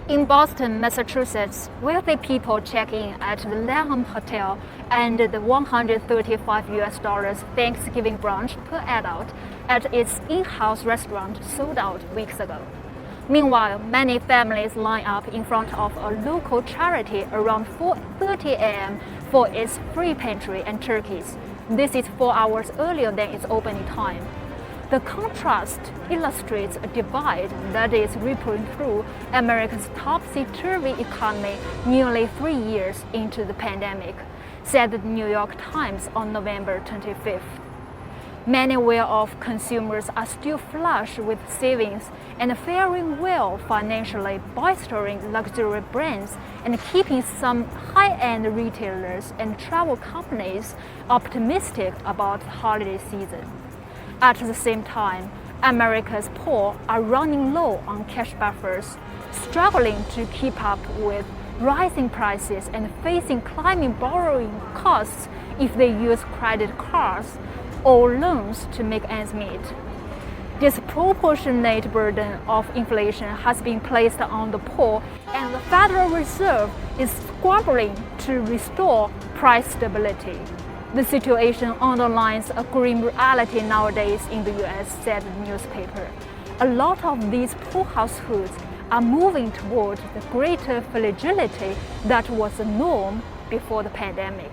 In Boston, Massachusetts, wealthy people check in at the Lanham Hotel and the $135 Thanksgiving brunch per adult at its in-house restaurant sold out weeks ago. Meanwhile, many families line up in front of a local charity around 4:30 a.m. for its free pantry and turkeys. This is 4 hours earlier than its opening time. The contrast illustrates a divide that is rippling through America's topsy-turvy economy nearly 3 years into the pandemic, said the New York Times on November 25th. Many well-off consumers are still flush with savings and faring well financially, bolstering luxury brands and keeping some high-end retailers and travel companies optimistic about the holiday season. At the same time, America's poor are running low on cash buffers, struggling to keep up with rising prices and facing climbing borrowing costs if they use credit cards or loans to make ends meet. Disproportionate burden of inflation has been placed on the poor, and the Federal Reserve is scrambling to restore price stability. The situation underlines a grim reality nowadays in the US, said the newspaper. A lot of these poor households are moving toward the greater fragility that was the norm before the pandemic.